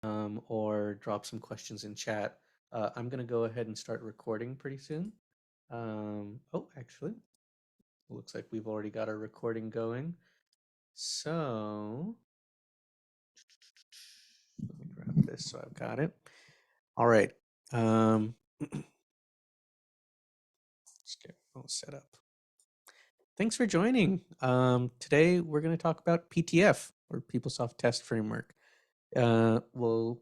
or drop some questions in chat. I'm going to go ahead and start recording pretty soon. Oh, actually, looks like we've already got our recording going. So let me grab this so I've got it. All right. Let's get all set up. Thanks for joining. Today we're going to talk about PTF, or PeopleSoft Test Framework. We'll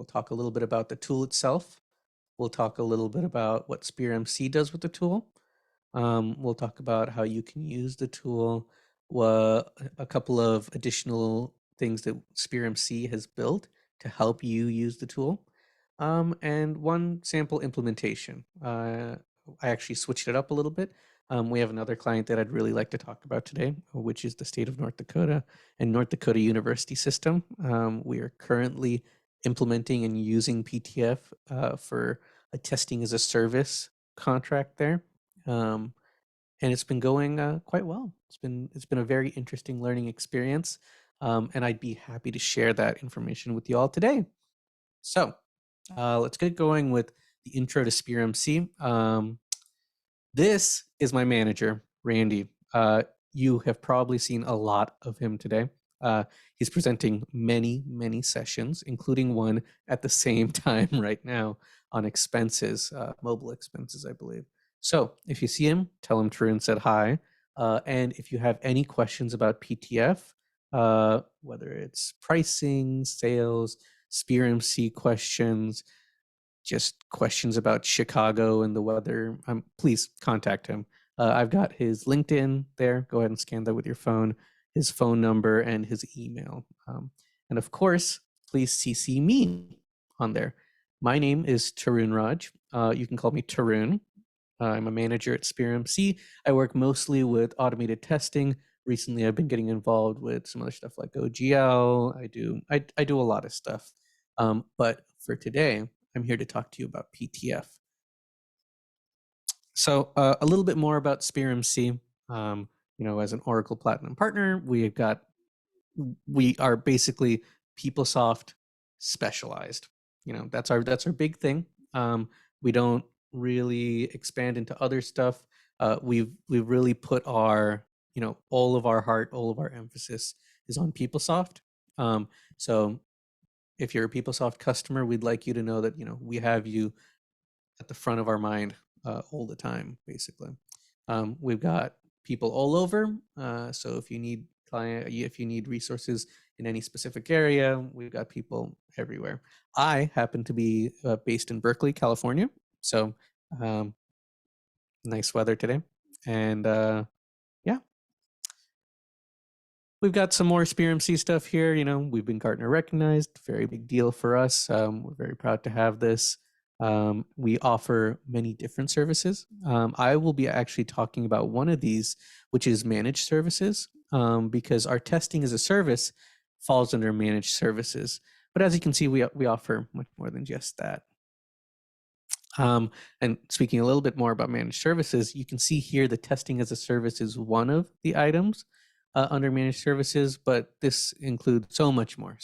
talk a little bit about the tool itself. We'll talk a little bit about what SpearMC does with the tool. We'll talk about how you can use the tool, a couple of additional things that SpearMC has built to help you use the tool, and one sample implementation. I actually switched it up a little bit. We have another client that I'd really like to talk about today, which is the state of North Dakota and North Dakota University System. We are currently implementing and using PTF for a testing as a service contract there. And it's been going quite well. It's been a very interesting learning experience, and I'd be happy to share that information with you all today. So let's get going with the intro to SpearMC. This is my manager, Randy. You have probably seen a lot of him today. He's presenting many sessions, including one at the same time right now on expenses, mobile expenses, I believe. So if you see him, tell him Tarun said hi. And if you have any questions about PTF, whether it's pricing, sales, SpearMC questions, just questions about Chicago and the weather, please contact him. I've got his LinkedIn there. Go ahead and scan that with your phone, his phone number, and his email. And of course, please CC me on there. My name is Tarun Raj. You can call me Tarun. I'm a manager at SpearMC. I work mostly with automated testing. Recently, I've been getting involved with some other stuff like OGL. I do a lot of stuff. But for today, I'm here to talk to you about PTF. So a little bit more about SpearMC. As an Oracle Platinum partner, we are basically PeopleSoft specialized. That's our big thing. We don't really expand into other stuff. We've really put our all of our heart, all of our emphasis is on PeopleSoft. So if you're a PeopleSoft customer, we'd like you to know that we have you at the front of our mind all the time, basically. We've got people all over. So if you need resources in any specific area, we've got people everywhere. I happen to be based in Berkeley, California. So nice weather today. And yeah. We've got some more SpearMC stuff here. We've been Gartner recognized, very big deal for us. We're very proud to have this. We offer many different services. I will be actually talking about one of these, which is managed services, because our testing as a service falls under managed services. But as you can see, we offer much more than just that. And speaking a little bit more about managed services, you can see here the testing as a service is one of the items under managed services, but this includes so much more.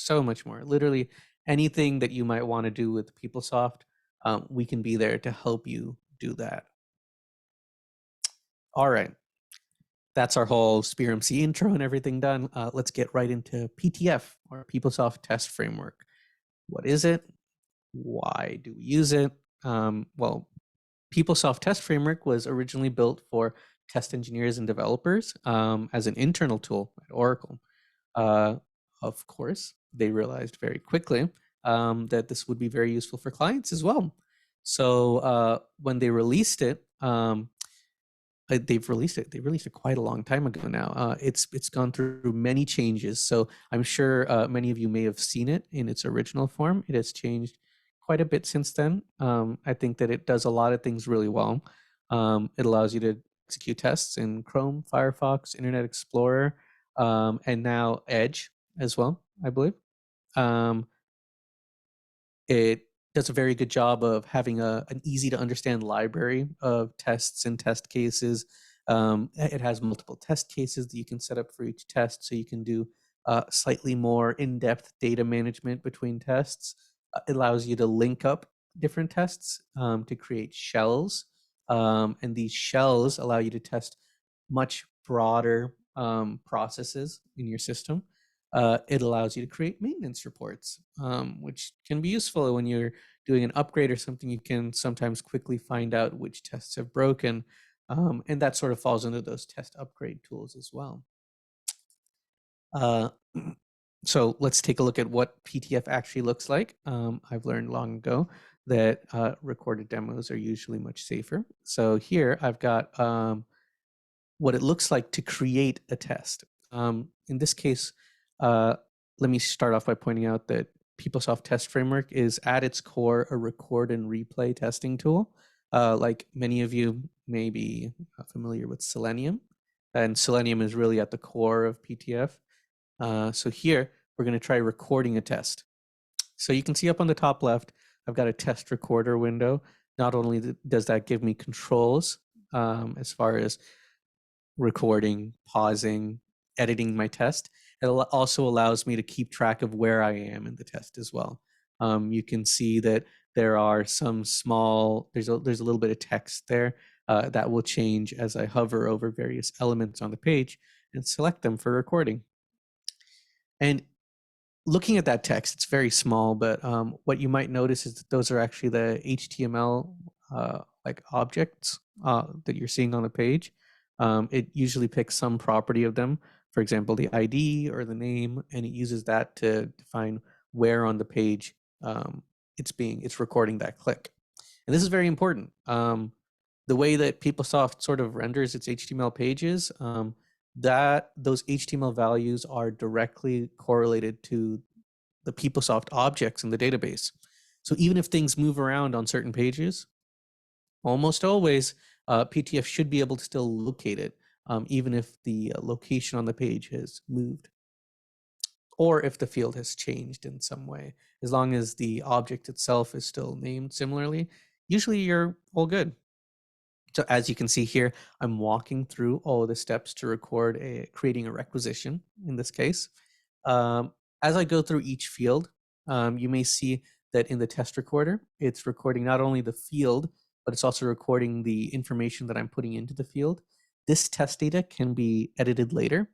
Literally anything that you might want to do with PeopleSoft, we can be there to help you do that. All right. That's our whole SpearMC intro and everything done. Let's get right into PTF, or PeopleSoft Test Framework. What is it? Why do we use it? Well, PeopleSoft Test Framework was originally built for test engineers and developers as an internal tool at Oracle. Of course, they realized very quickly that this would be very useful for clients as well. So when they released it, they've released it. They released it quite a long time ago now. It's gone through many changes. So I'm sure many of you may have seen it in its original form. It has changed quite a bit since then. I think that it does a lot of things really well. It allows you to execute tests in Chrome, Firefox, Internet Explorer, and now Edge as well, I believe. It does a very good job of having an easy to understand library of tests and test cases. It has multiple test cases that you can set up for each test, so you can do slightly more in-depth data management between tests. It allows you to link up different tests to create shells. And these shells allow you to test much broader processes in your system. It allows you to create maintenance reports, which can be useful when you're doing an upgrade or something. You can sometimes quickly find out which tests have broken. And that sort of falls into those test upgrade tools as well. Uh, so let's take a look at what PTF actually looks like. I've learned long ago that recorded demos are usually much safer. So here I've got what it looks like to create a test. In this case, let me start off by pointing out that PeopleSoft Test Framework is at its core a record and replay testing tool. Like many of you may be familiar with Selenium, and Selenium is really at the core of PTF. So here, we're going to try recording a test. So you can see up on the top left, I've got a test recorder window. Not only does that give me controls as far as recording, pausing, editing my test, it also allows me to keep track of where I am in the test as well. You can see that there are some small, there's a little bit of text there that will change as I hover over various elements on the page and select them for recording. And looking at that text, it's very small, but what you might notice is that those are actually the HTML like objects that you're seeing on the page. It usually picks some property of them, for example, the ID or the name, and it uses that to define where on the page it's recording that click. And this is very important. The way that PeopleSoft sort of renders its HTML pages, that those HTML values are directly correlated to the PeopleSoft objects in the database. So even if things move around on certain pages, almost always PTF should be able to still locate it, even if the location on the page has moved or if the field has changed in some way. As long as the object itself is still named similarly, usually you're all good. So as you can see here, I'm walking through all the steps to record creating a requisition in this case. As I go through each field, you may see that in the test recorder, it's recording not only the field, but it's also recording the information that I'm putting into the field. This test data can be edited later,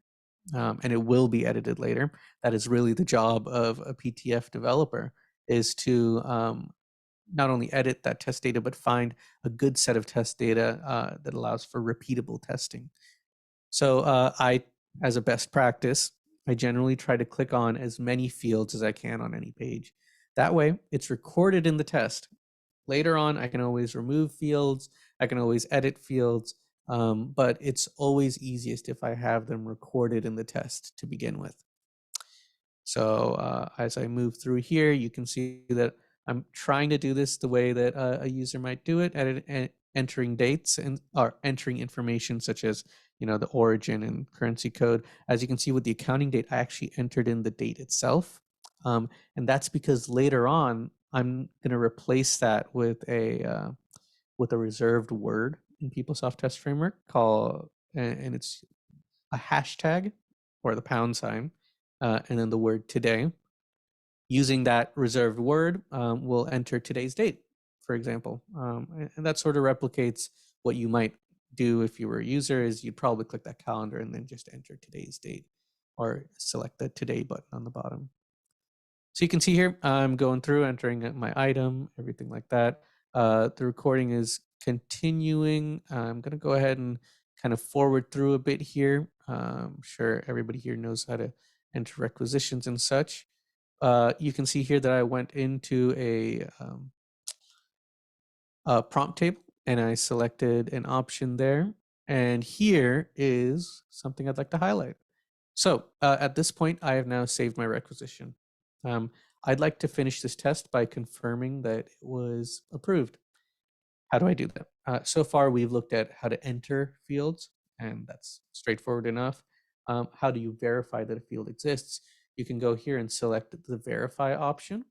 and it will be edited later. That is really the job of a PTF developer, is to not only edit that test data, but find a good set of test data that allows for repeatable testing. So as a best practice, I generally try to click on as many fields as I can on any page. That way, it's recorded in the test. Later on, I can always remove fields. I can always edit fields, but it's always easiest if I have them recorded in the test to begin with. So as I move through here, you can see that I'm trying to do this the way that a user might do it, entering dates or entering information such as the origin and currency code. As you can see with the accounting date, I actually entered in the date itself. And that's because later on, I'm going to replace that with a reserved word in PeopleSoft Test Framework and it's a hashtag or the pound sign, and then the word today. Using that reserved word, we'll enter today's date, for example. And that sort of replicates what you might do if you were a user, is you'd probably click that calendar and then just enter today's date or select the today button on the bottom. So you can see here, I'm going through, entering my item, everything like that. The recording is continuing. I'm going to go ahead and kind of forward through a bit here. I'm sure everybody here knows how to enter requisitions and such. You can see here that I went into a prompt table and I selected an option there. And here is something I'd like to highlight. So at this point, I have now saved my requisition. I'd like to finish this test by confirming that it was approved. How do I do that? So far, we've looked at how to enter fields, and that's straightforward enough. How do you verify that a field exists? You can go here and select the verify option.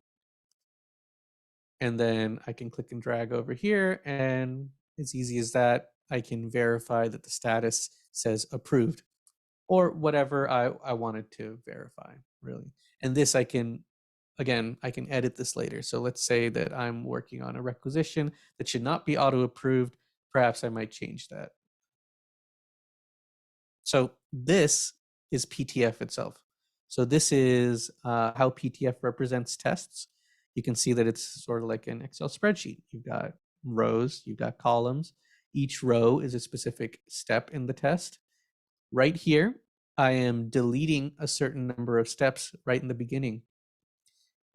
And then I can click and drag over here, and as easy as that, I can verify that the status says approved. or whatever I wanted to verify, really. And this I can, again, I can edit this later. So let's say that I'm working on a requisition that should not be auto-approved. Perhaps I might change that. So this is PTF itself. So this is how PTF represents tests. You can see that it's sort of like an Excel spreadsheet. You've got rows, you've got columns. Each row is a specific step in the test. Right here, I am deleting a certain number of steps right in the beginning.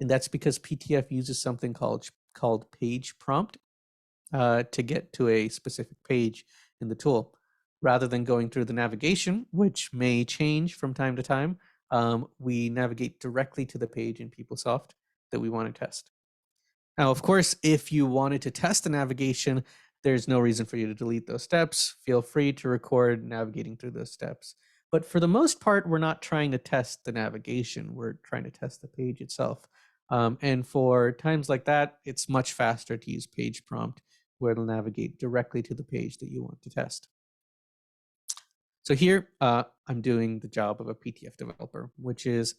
And that's because PTF uses something called page prompt to get to a specific page in the tool. Rather than going through the navigation, which may change from time to time, we navigate directly to the page in PeopleSoft that we want to test. Now, of course, if you wanted to test the navigation, there's no reason for you to delete those steps. Feel free to record navigating through those steps. But for the most part, we're not trying to test the navigation. We're trying to test the page itself. And for times like that, it's much faster to use page prompt, where it'll navigate directly to the page that you want to test. So here, I'm doing the job of a PTF developer, which is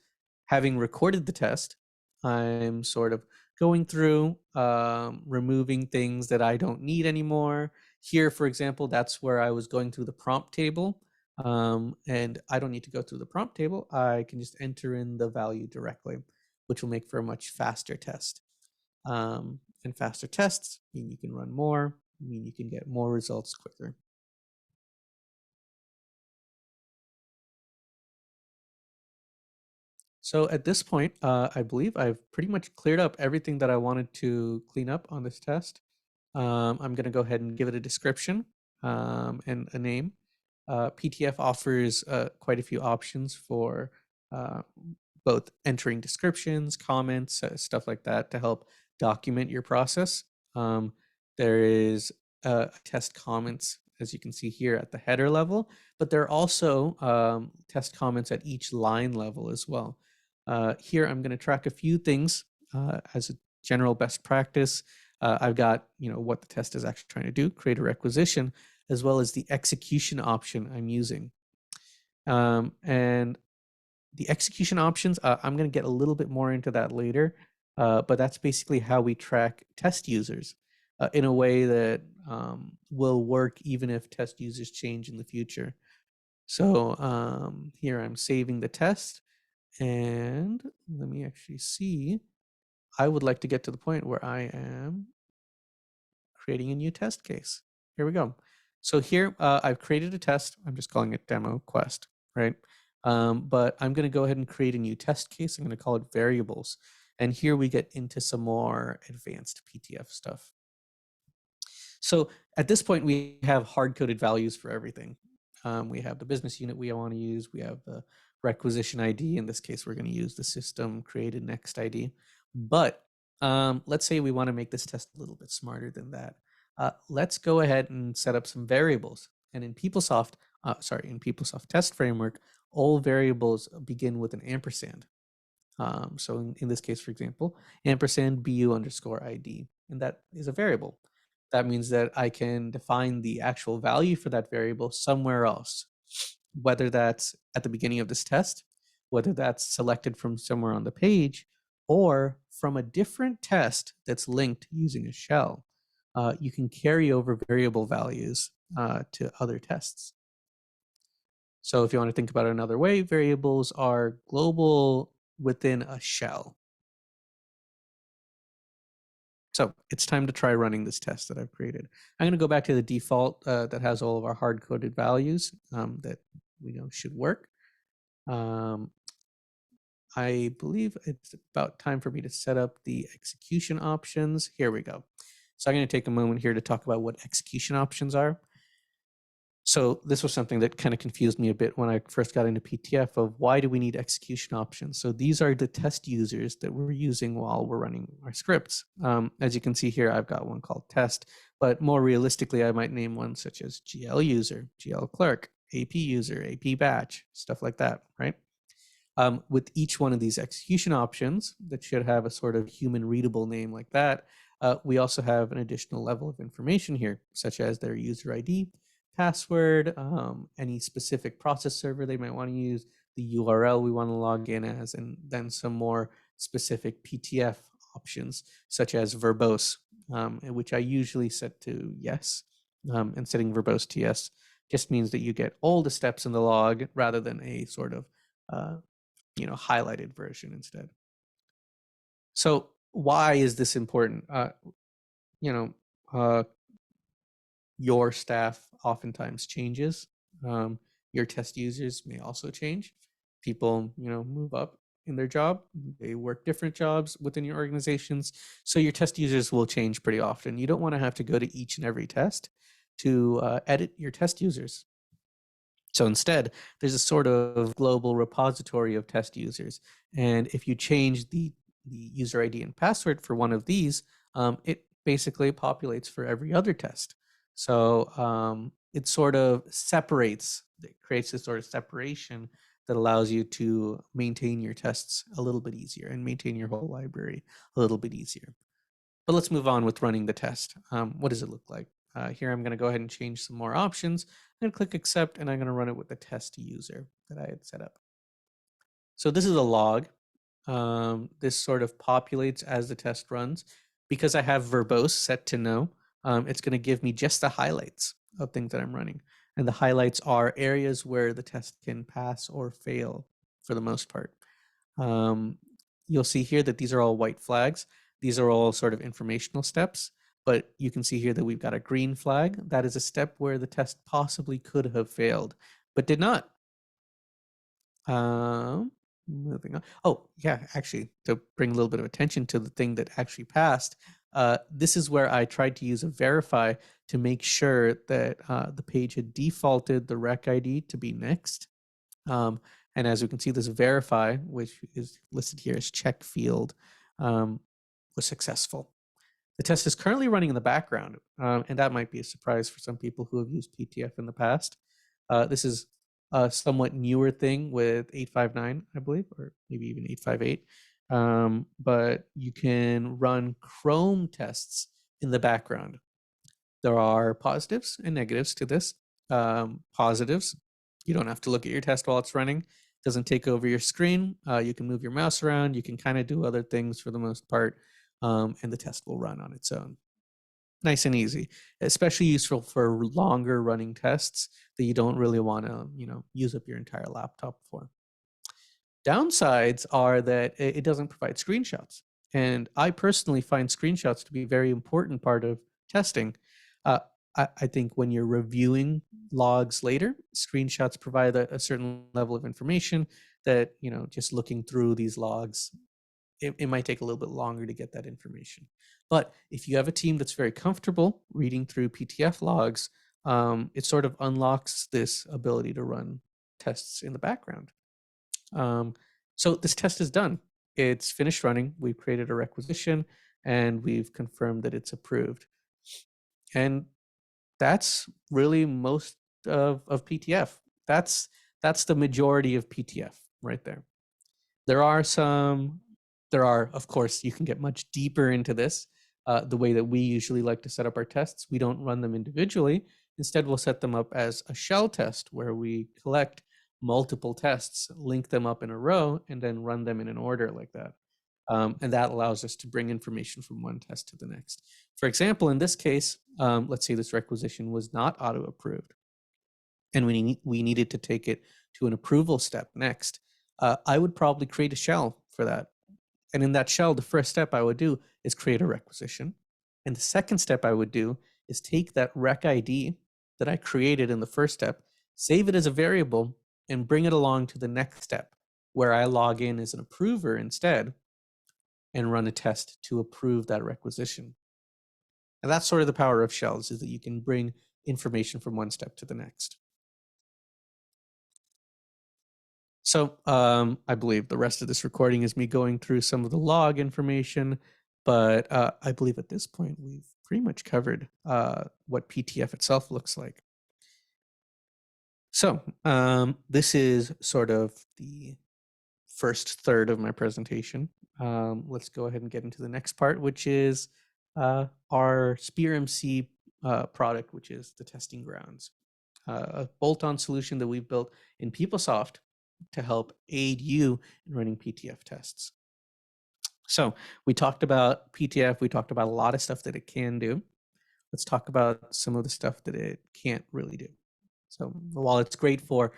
having recorded the test, I'm sort of going through, removing things that I don't need anymore. Here, for example, that's where I was going through the prompt table. And I don't need to go through the prompt table. I can just enter in the value directly, which will make for a much faster test. And faster tests mean you can run more, mean you can get more results quicker. So at this point, I believe I've pretty much cleared up everything that I wanted to clean up on this test. I'm going to go ahead and give it a description and a name. PTF offers quite a few options for uh, both entering descriptions, comments, stuff like that to help document your process. There is test comments, as you can see here at the header level, but there are also test comments at each line level as well. Here, I'm going to track a few things as a general best practice. I've got, what the test is actually trying to do, create a requisition, as well as the execution option I'm using. And the execution options, I'm going to get a little bit more into that later, but that's basically how we track test users in a way that will work even if test users change in the future. So here I'm saving the test, and let me actually see. I would like to get to the point where I am creating a new test case. Here we go. So here I've created a test. I'm just calling it demo quest, right? But I'm going to go ahead and create a new test case. I'm going to call it variables. And here we get into some more advanced PTF stuff. So at this point, we have hard-coded values for everything. We have the business unit we want to use. We have the requisition ID. In this case, we're going to use the system created next ID. But let's say we want to make this test a little bit smarter than that. Let's go ahead and set up some variables. And in PeopleSoft Test Framework, all variables begin with an ampersand. So in this case, for example, ampersand BU underscore ID, and that is a variable. That means that I can define the actual value for that variable somewhere else, whether that's at the beginning of this test, whether that's selected from somewhere on the page, or from a different test that's linked using a shell. You can carry over variable values to other tests. So if you want to think about it another way, variables are global within a shell. So it's time to try running this test that I've created. I'm going to go back to the default that has all of our hard-coded values that we know should work. I believe it's about time for me to set up the execution options. Here we go. So I'm going to take a moment here to talk about what execution options are. So this was something that kind of confused me a bit when I first got into PTF of why do we need execution options? So these are the test users that we're using while we're running our scripts. As you can see here, I've got one called test, but more realistically, I might name one such as GL user, GL clerk, AP user, AP batch, stuff like that, right? With each one of these execution options that should have a sort of human readable name like that, we also have an additional level of information here, such as their user ID, password, any specific process server they might want to use, the URL we want to log in as, and then some more specific PTF options, such as verbose, which I usually set to yes. And setting verbose to yes just means that you get all the steps in the log rather than a sort of highlighted version instead. So why is this important? Your staff oftentimes changes. Your test users may also change. People, move up in their job. They work different jobs within your organizations. So your test users will change pretty often. You don't want to have to go to each and every test to edit your test users. So instead, there's a sort of global repository of test users. And if you change the user ID and password for one of these, it basically populates for every other test. So it sort of separates, it creates this sort of separation that allows you to maintain your tests a little bit easier and maintain your whole library a little bit easier. But let's move on with running the test. What does it look like? Here I'm going to go ahead and change some more options. I'm going to click accept, and I'm going to run it with the test user that I had set up. So this is a log. This sort of populates as the test runs. Because I have verbose set to no, it's going to give me just the highlights of things that I'm running. And the highlights are areas where the test can pass or fail for the most part. You'll see here that these are all white flags. These are all sort of informational steps, but you can see here that we've got a green flag. That is a step where the test possibly could have failed, but did not. Moving on. Oh, yeah, actually, to bring a little bit of attention to the thing that actually passed, this is where I tried to use a verify to make sure that the page had defaulted the rec ID to be next. And as we can see, this verify, which is listed here as check field, was successful. The test is currently running in the background, and that might be a surprise for some people who have used PTF in the past. This is a somewhat newer thing with 859, I believe, or maybe even 858. But you can run Chrome tests in the background. There are positives and negatives to this. Positives, you don't have to look at your test while it's running. It doesn't take over your screen. You can move your mouse around. You can kind of do other things for the most part, and the test will run on its own. Nice and easy, especially useful for longer running tests that you don't really want to, use up your entire laptop for. Downsides are that it doesn't provide screenshots. And I personally find screenshots to be a very important part of testing. I think when you're reviewing logs later, screenshots provide a certain level of information that, just looking through these logs, it might take a little bit longer to get that information. But if you have a team that's very comfortable reading through PTF logs, it sort of unlocks this ability to run tests in the background. So this test is done. It's finished running. We've created a requisition and we've confirmed that it's approved. And that's really most of PTF. That's the majority of PTF right there. There are, of course, you can get much deeper into this. The way that we usually like to set up our tests, we don't run them individually. Instead, we'll set them up as a shell test where we collect multiple tests, link them up in a row, and then run them in an order like that. And that allows us to bring information from one test to the next. For example, in this case, let's say this requisition was not auto-approved, and we needed to take it to an approval step next. I would probably create a shell for that. And in that shell, the first step I would do is create a requisition. And the second step I would do is take that rec ID that I created in the first step, save it as a variable, and bring it along to the next step, where I log in as an approver instead and run a test to approve that requisition. And that's sort of the power of shells, is that you can bring information from one step to the next. So I believe the rest of this recording is me going through some of the log information, but I believe at this point we've pretty much covered what PTF itself looks like. So this is sort of the first third of my presentation. Let's go ahead and get into the next part, which is our SpearMC product, which is the testing grounds. a bolt-on solution that we've built in PeopleSoft to help aid you in running PTF tests. So we talked about PTF, we talked about a lot of stuff that it can do. Let's talk about some of the stuff that it can't really do. So while it's great for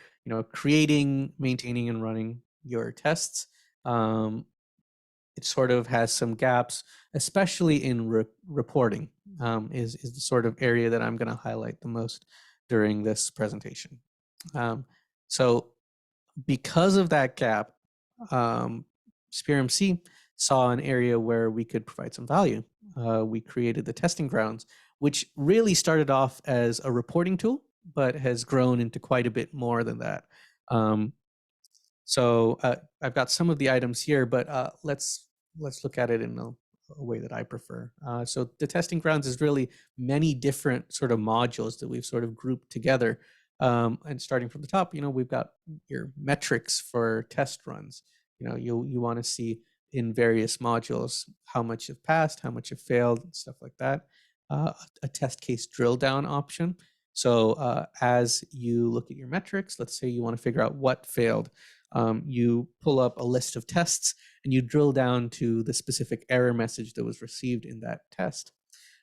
creating, maintaining, and running your tests, it sort of has some gaps, especially in reporting. Is the sort of area that I'm going to highlight the most during this presentation. So because of that gap, SpearMC saw an area where we could provide some value. We created the Testing Grounds, which really started off as a reporting tool, but has grown into quite a bit more than that. So I've got some of the items here, but let's look at it in a way that I prefer. So the Testing Grounds is really many different sort of modules that we've sort of grouped together. And starting from the top, we've got your metrics for test runs. You want to see in various modules how much have passed, how much have failed, and stuff like that. A test case drill down option. So as you look at your metrics, let's say you want to figure out what failed. You pull up a list of tests and you drill down to the specific error message that was received in that test.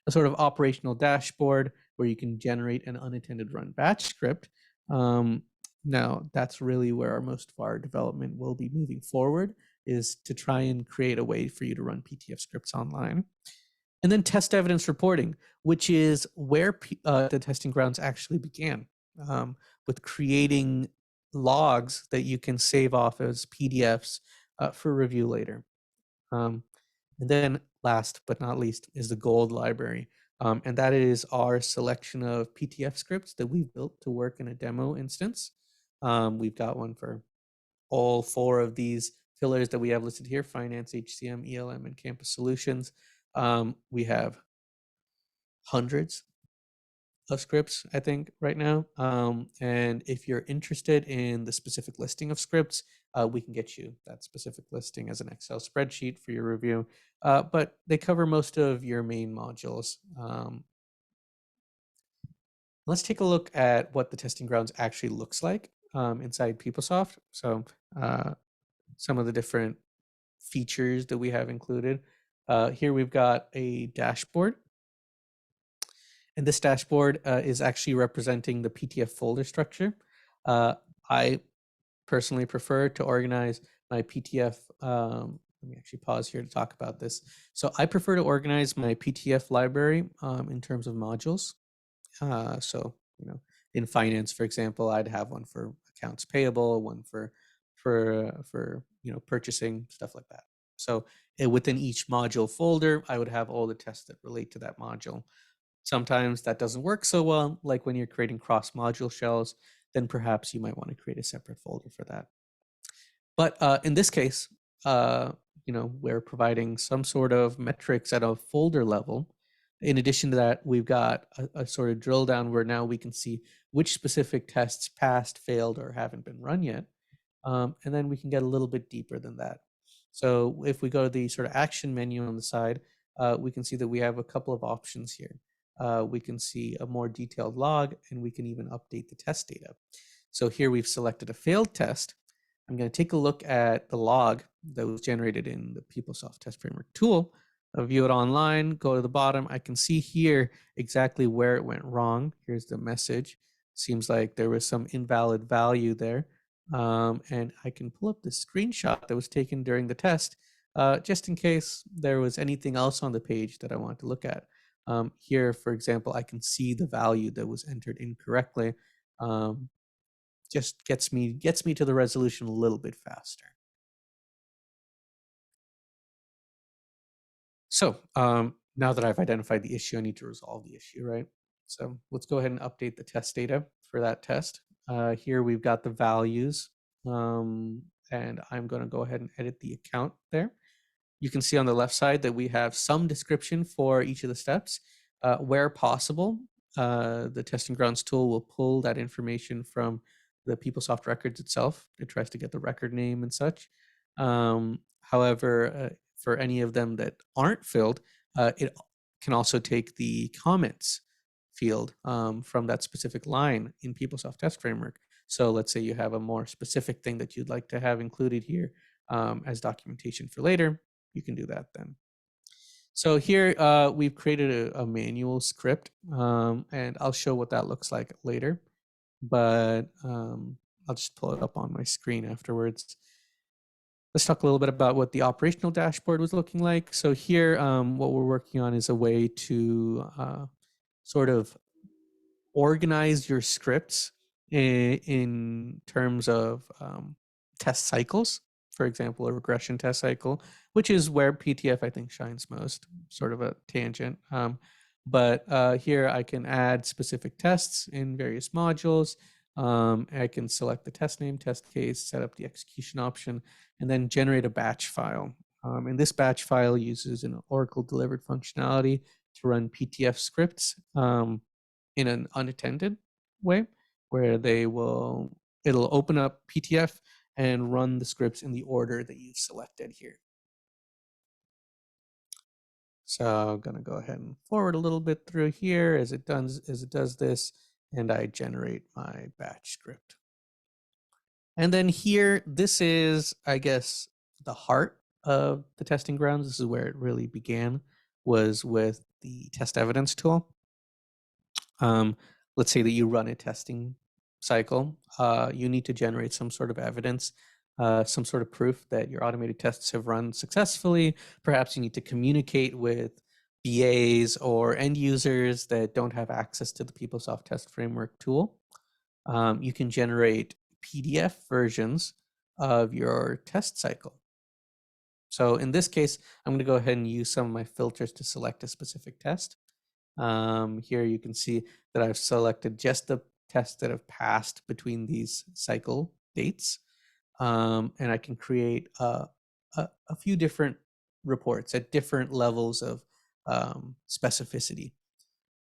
A sort of operational dashboard where you can generate an unattended run batch script. Now, that's really where most of our development will be moving forward, is to try and create a way for you to run PTF scripts online. And then test evidence reporting, which is where the Testing Grounds actually began, with creating logs that you can save off as PDFs for review later. And then last but not least is the Gold Library. And that is our selection of PTF scripts that we've built to work in a demo instance. We've got one for all 4 of these pillars that we have listed here: finance, HCM, ELM, and campus solutions. We have hundreds of scripts, I think, right now. And if you're interested in the specific listing of scripts, we can get you that specific listing as an Excel spreadsheet for your review. But they cover most of your main modules. Let's take a look at what the Testing Grounds actually looks like inside PeopleSoft. So some of the different features that we have included. Here we've got a dashboard. And this dashboard is actually representing the PTF folder structure. I personally prefer to organize my PTF. Let me actually pause here to talk about this. So I prefer to organize my PTF library in terms of modules. So, in finance, for example, I'd have one for accounts payable, one for purchasing, stuff like that. So within each module folder, I would have all the tests that relate to that module. Sometimes that doesn't work so well, like when you're creating cross-module shells, then perhaps you might want to create a separate folder for that. But in this case, we're providing some sort of metrics at a folder level. In addition to that, we've got a sort of drill down where now we can see which specific tests passed, failed, or haven't been run yet. And then we can get a little bit deeper than that. So if we go to the sort of action menu on the side, we can see that we have a couple of options here. We can see a more detailed log, and we can even update the test data. So here we've selected a failed test. I'm going to take a look at the log that was generated in the PeopleSoft Test Framework tool. I'll view it online, go to the bottom. I can see here exactly where it went wrong. Here's the message. Seems like there was some invalid value there. And I can pull up the screenshot that was taken during the test, just in case there was anything else on the page that I want to look at. Here, for example, I can see the value that was entered incorrectly. Just gets me to the resolution a little bit faster. So now that I've identified the issue, I need to resolve the issue, right? So let's go ahead and update the test data for that test. Here we've got the values, and I'm going to go ahead and edit the account there. You can see on the left side that we have some description for each of the steps. Where possible, the Testing Grounds tool will pull that information from the PeopleSoft records itself. It tries to get the record name and such. However, for any of them that aren't filled, it can also take the comments field from that specific line in PeopleSoft Test Framework. So let's say you have a more specific thing that you'd like to have included here as documentation for later, you can do that then. So here we've created a manual script, and I'll show what that looks like later, but I'll just pull it up on my screen afterwards. Let's talk a little bit about what the operational dashboard was looking like. So here, what we're working on is a way to sort of organize your scripts in terms of test cycles. For example, a regression test cycle, which is where PTF I think shines most, sort of a tangent. But here I can add specific tests in various modules. I can select the test name, test case, set up the execution option, and then generate a batch file. And this batch file uses an Oracle delivered functionality to run PTF scripts in an unattended way, where it'll open up PTF and run the scripts in the order that you've selected here. So I'm going to go ahead and forward a little bit through here as it does this, and I generate my batch script. And then here, this is, I guess, the heart of the testing grounds. This is where it really began, was with the test evidence tool. Let's say that you run a testing cycle. You need to generate some sort of evidence, some sort of proof that your automated tests have run successfully. Perhaps you need to communicate with BAs or end users that don't have access to the PeopleSoft Test Framework tool. You can generate PDF versions of your test cycle. So in this case, I'm going to go ahead and use some of my filters to select a specific test. Here you can see that I've selected just the tests that have passed between these cycle dates. And I can create a few different reports at different levels of specificity.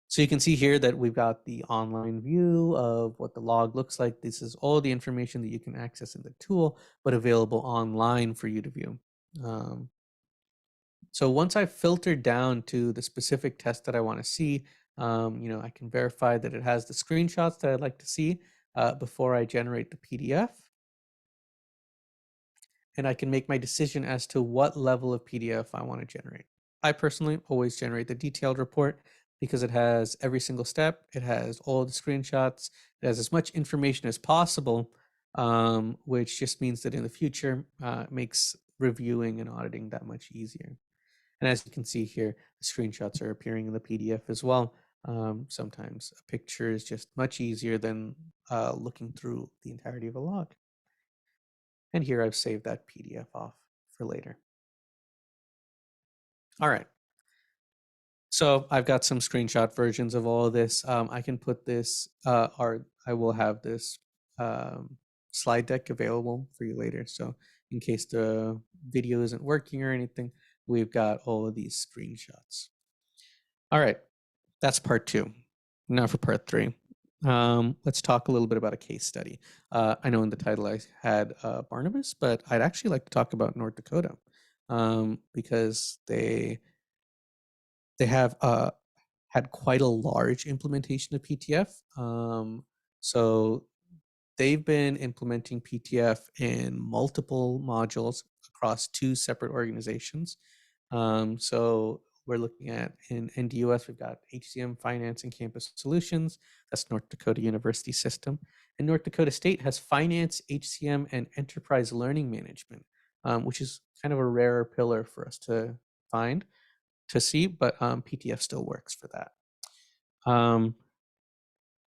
So you can see here that we've got the online view of what the log looks like. This is all the information that you can access in the tool, but available online for you to view. So once I've filtered down to the specific test that I want to see, I can verify that it has the screenshots that I'd like to see before I generate the PDF. And I can make my decision as to what level of PDF I want to generate. I personally always generate the detailed report because it has every single step. It has all the screenshots. It has as much information as possible, which just means that in the future, it makes reviewing and auditing that much easier. And as you can see here, the screenshots are appearing in the PDF as well. Sometimes a picture is just much easier than looking through the entirety of a log. And here I've saved that PDF off for later. All right. So I've got some screenshot versions of all of this. I can put this, or I will have this slide deck available for you later. So in case the video isn't working or anything, we've got all of these screenshots. All right, that's part 2. Now for part 3. Let's talk a little bit about a case study. I know in the title I had Barnabas, but I'd actually like to talk about North Dakota because they have had quite a large implementation of PTF. So they've been implementing PTF in multiple modules across 2 separate organizations. So we're looking at in NDUS, we've got HCM Finance and Campus Solutions. That's North Dakota University System. And North Dakota State has Finance, HCM, and Enterprise Learning Management, which is kind of a rarer pillar for us to find, to see, but PTF still works for that.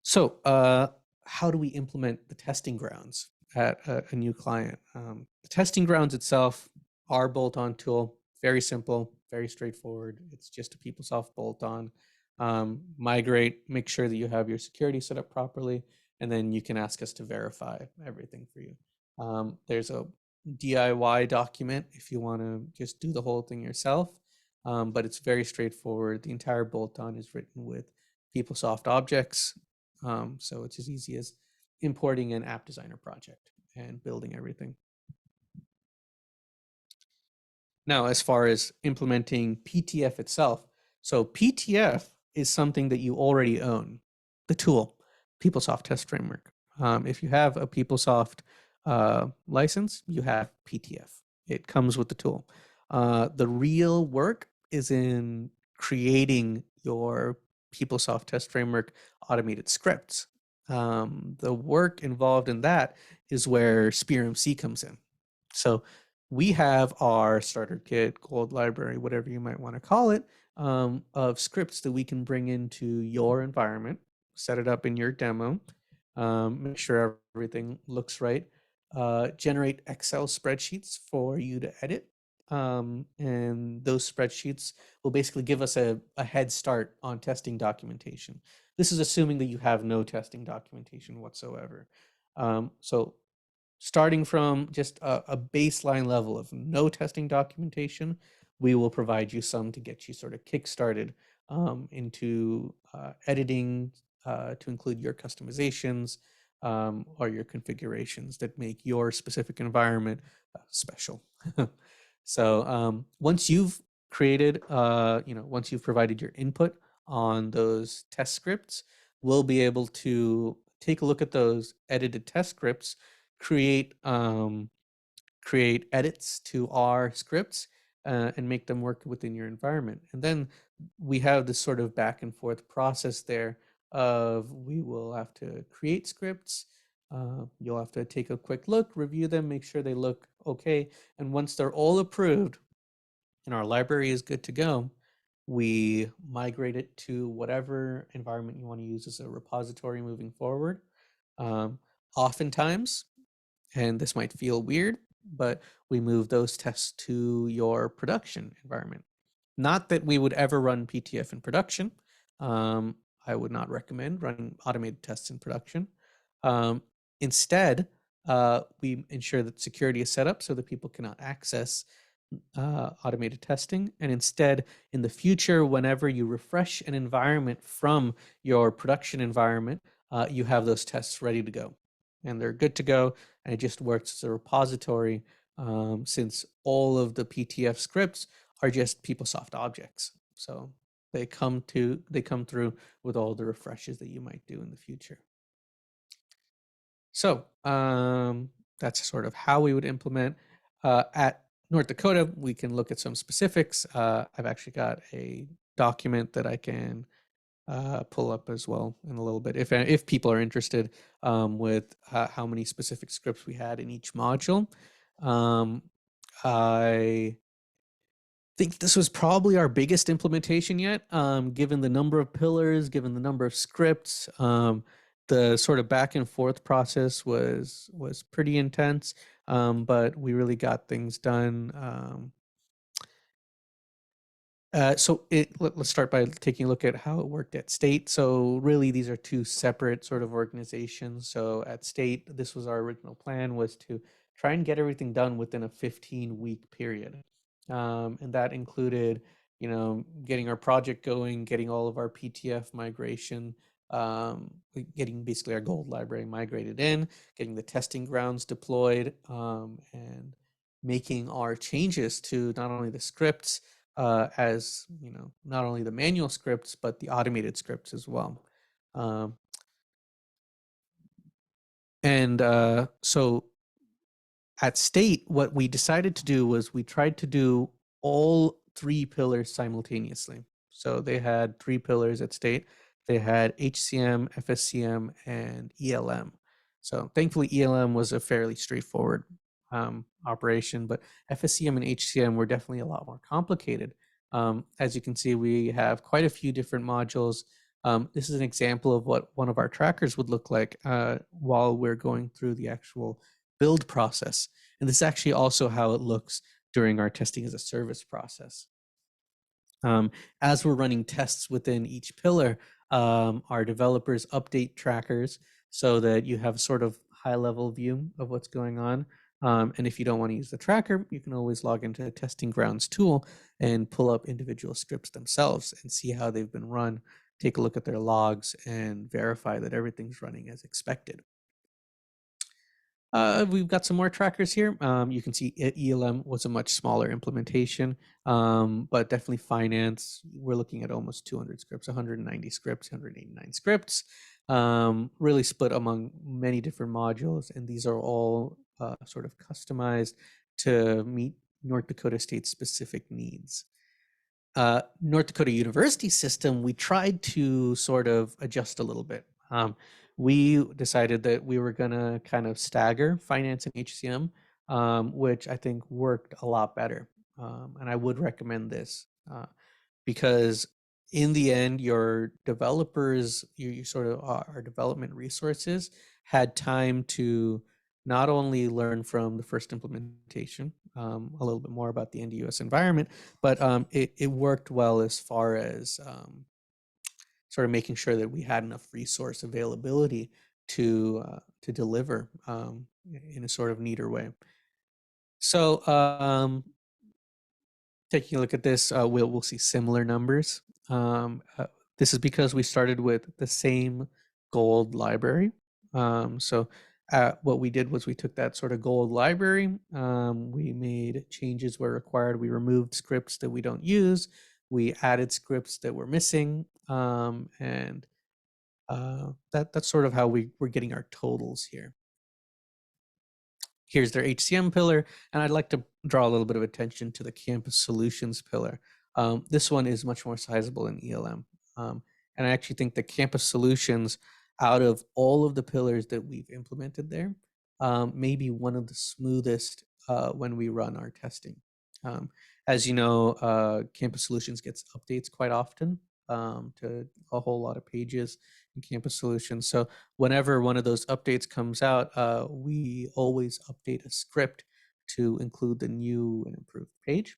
So how do we implement the testing grounds at a new client? The testing grounds itself, our bolt-on tool, very simple, very straightforward. It's just a PeopleSoft bolt-on. Migrate, make sure that you have your security set up properly, and then you can ask us to verify everything for you. There's a DIY document if you want to just do the whole thing yourself, but it's very straightforward. The entire bolt-on is written with PeopleSoft objects, so it's as easy as importing an app designer project and building everything. Now, as far as implementing PTF itself, so PTF is something that you already own, the tool, PeopleSoft Test Framework. If you have a PeopleSoft license, you have PTF. It comes with the tool. The real work is in creating your PeopleSoft Test Framework automated scripts. The work involved in that is where SpearMC comes in. So we have our starter kit, gold library, whatever you might want to call it, of scripts that we can bring into your environment, set it up in your demo, make sure everything looks right, generate Excel spreadsheets for you to edit. And those spreadsheets will basically give us a head start on testing documentation. This is assuming that you have no testing documentation whatsoever. So starting from just a baseline level of no testing documentation, we will provide you some to get you sort of kick-started into editing to include your customizations or your configurations that make your specific environment special. So once you've created, once you've provided your input on those test scripts, we'll be able to take a look at those edited test scripts, create create edits to our scripts and make them work within your environment. And then we have this sort of back and forth process there of we will have to create scripts. You'll have to take a quick look, review them, make sure they look okay. And once they're all approved and our library is good to go, we migrate it to whatever environment you want to use as a repository moving forward. Oftentimes, and this might feel weird, but we move those tests to your production environment. Not that we would ever run PTF in production. I would not recommend running automated tests in production. Instead, we ensure that security is set up so that people cannot access automated testing. And instead, in the future, whenever you refresh an environment from your production environment, you have those tests ready to go. And they're good to go, and it just works as a repository since all of the PTF scripts are just PeopleSoft objects. So they come through with all the refreshes that you might do in the future. So that's sort of how we would implement. At North Dakota, we can look at some specifics. I've actually got a document that I can pull up as well in a little bit if people are interested with how many specific scripts we had in each module. I think this was probably our biggest implementation yet, given the number of pillars, given the number of scripts. The sort of back and forth process was pretty intense, but we really got things done. Let's start by taking a look at how it worked at State. So really, these are two separate sort of organizations. So at State, this was our original plan, was to try and get everything done within a 15-week period. And that included, getting our project going, getting all of our PTF migration, getting basically our gold library migrated in, getting the testing grounds deployed, and making our changes to not only the scripts, as not only the manual scripts, but the automated scripts as well. So at State, what we decided to do was we tried to do all three pillars simultaneously. So they had three pillars at State. They had HCM, FSCM, and ELM. So thankfully, ELM was a fairly straightforward operation, but FSCM and HCM were definitely a lot more complicated. As you can see, we have quite a few different modules. This is an example of what one of our trackers would look like while we're going through the actual build process. And this is actually also how it looks during our testing as a service process. As we're running tests within each pillar, our developers update trackers so that you have sort of high-level view of what's going on. And if you don't want to use the tracker, you can always log into the Testing Grounds tool and pull up individual scripts themselves and see how they've been run, take a look at their logs, and verify that everything's running as expected. We've got some more trackers here. You can see ELM was a much smaller implementation, but definitely finance. We're looking at almost 200 scripts, 190 scripts, 189 scripts, really split among many different modules. And these are all sort of customized to meet North Dakota State specific needs. North Dakota University system, we tried to sort of adjust a little bit. We decided that we were going to kind of stagger finance and HCM, which I think worked a lot better. And I would recommend this because in the end, your developers, you sort of our development resources had time to not only learn from the first implementation, a little bit more about the NDUS environment, but it worked well as far as sort of making sure that we had enough resource availability to deliver in a sort of neater way. So taking a look at this, we'll see similar numbers. This is because we started with the same gold library. So what we did was we took that sort of gold library, we made changes where required, we removed scripts that we don't use, we added scripts that were missing, and that's sort of how we're getting our totals here. Here's their HCM pillar, and I'd like to draw a little bit of attention to the campus solutions pillar. This one is much more sizable in ELM. And I actually think the campus solutions, out of all of the pillars that we've implemented there, may be one of the smoothest when we run our testing. As you know, campus solutions gets updates quite often to a whole lot of pages in campus solutions. So whenever one of those updates comes out, we always update a script to include the new and improved page.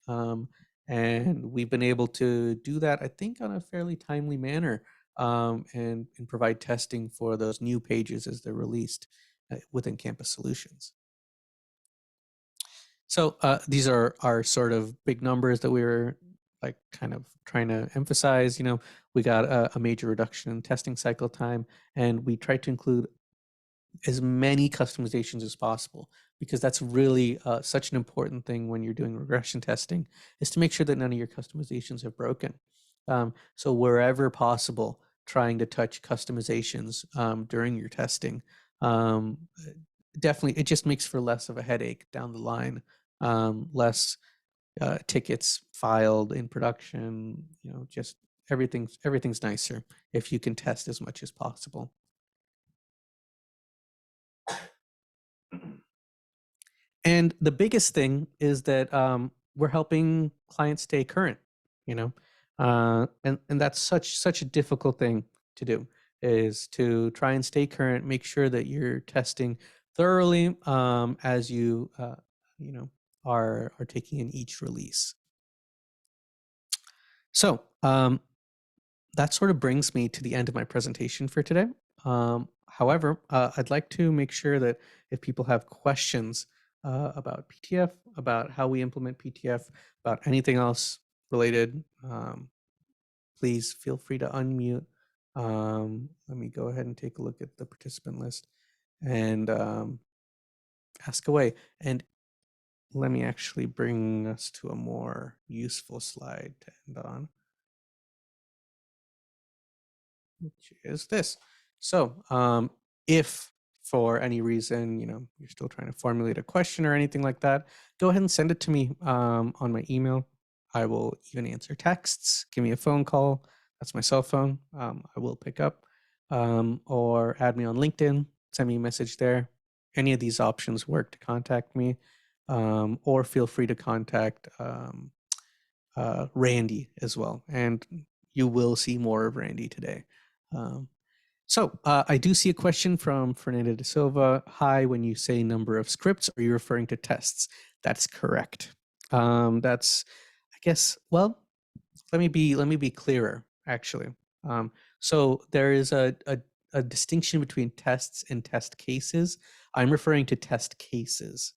And we've been able to do that, I think, on a fairly timely manner, and provide testing for those new pages as they're released within campus solutions. So these are our sort of big numbers that we were like kind of trying to emphasize. You know, we got a major reduction in testing cycle time, and we tried to include as many customizations as possible, because that's really such an important thing when you're doing regression testing, is to make sure that none of your customizations are broken. So wherever possible, trying to touch customizations during your testing, definitely it just makes for less of a headache down the line, less tickets filed in production, you know, just everything's nicer if you can test as much as possible. And the biggest thing is that we're helping clients stay current, you know, and that's such a difficult thing to do, is to try and stay current, make sure that you're testing thoroughly as you you know are taking in each release. So that sort of brings me to the end of my presentation for today. However, I'd like to make sure that if people have questions about PTF, about how we implement PTF, about anything else related, please feel free to unmute. Let me go ahead and take a look at the participant list and ask away. And let me actually bring us to a more useful slide to end on, which is this. So if for any reason, you know, you're still trying to formulate a question or anything like that, go ahead and send it to me on my email. I will even answer texts. Give me a phone call. That's my cell phone. I will pick up, or add me on LinkedIn. Send me a message there. Any of these options work to contact me, or feel free to contact Randy as well. And you will see more of Randy today. So I do see a question from Fernanda de Silva. Hi, when you say number of scripts, are you referring to tests? That's correct. That's, I guess, well, let me be clearer, actually. So there is a distinction between tests and test cases. I'm referring to test cases.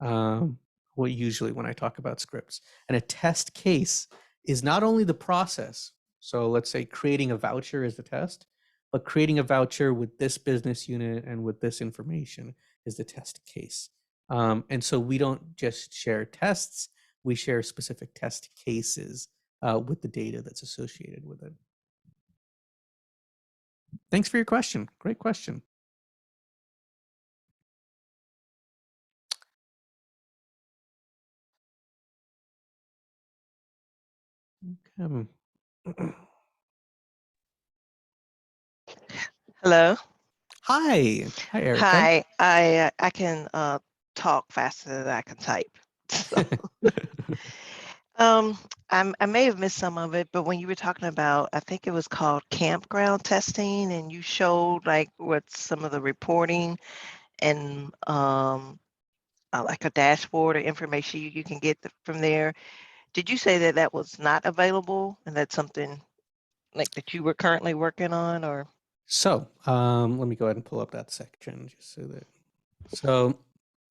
Well, usually when I talk about scripts. And a test case is not only the process. So let's say creating a voucher is the test, but creating a voucher with this business unit and with this information is the test case. And so we don't just share tests, we share specific test cases with the data that's associated with it. Thanks for your question. Great question. Okay. Hello. Hi. Hi, Erica. Hi. I can talk faster than I can type. So, I may have missed some of it, but when you were talking about, I think it was called campground testing, and you showed like what some of the reporting and like a dashboard or information you can get from there. Did you say that that was not available, and that's something like that you were currently working on, or? So let me go ahead and pull up that section just so that. So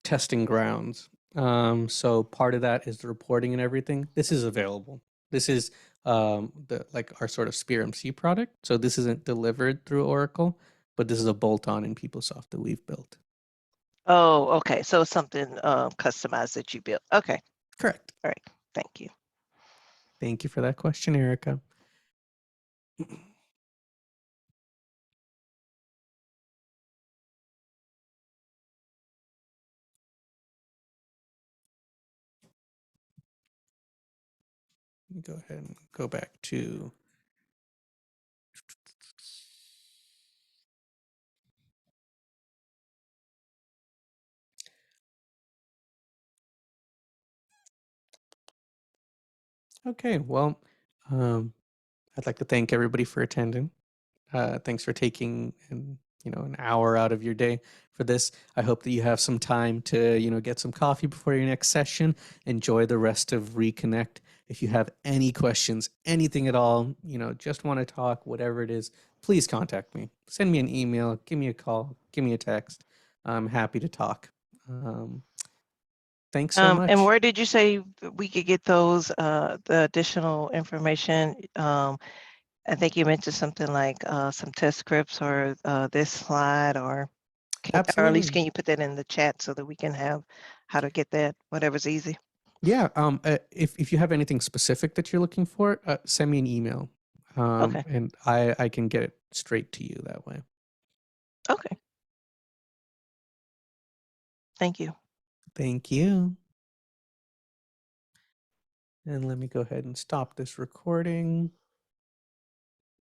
testing grounds. So part of that is the reporting and everything. This is available. This is the like our sort of SpearMC product. So this isn't delivered through Oracle, but this is a bolt-on in PeopleSoft that we've built. Oh, okay. So it's something customized that you built. Okay. Correct. All right. Thank you. Thank you for that question, Erica. Let me go ahead and go back to. Okay, well, I'd like to thank everybody for attending. Thanks for taking an hour out of your day for this. I hope that you have some time to get some coffee before your next session. Enjoy the rest of Reconnect. If you have any questions, anything at all, just want to talk, whatever it is, please contact me. Send me an email, give me a call, give me a text. I'm happy to talk. Thanks so much. And where did you say we could get those the additional information? I think you mentioned something like some test scripts or this slide, or or at least Absolutely. can you put that in the chat so that we can have how to get that, whatever's easy. Yeah. If you have anything specific that you're looking for, send me an email. Okay. And I can get it straight to you that way. Okay. Thank you. Thank you. And let me go ahead and stop this recording.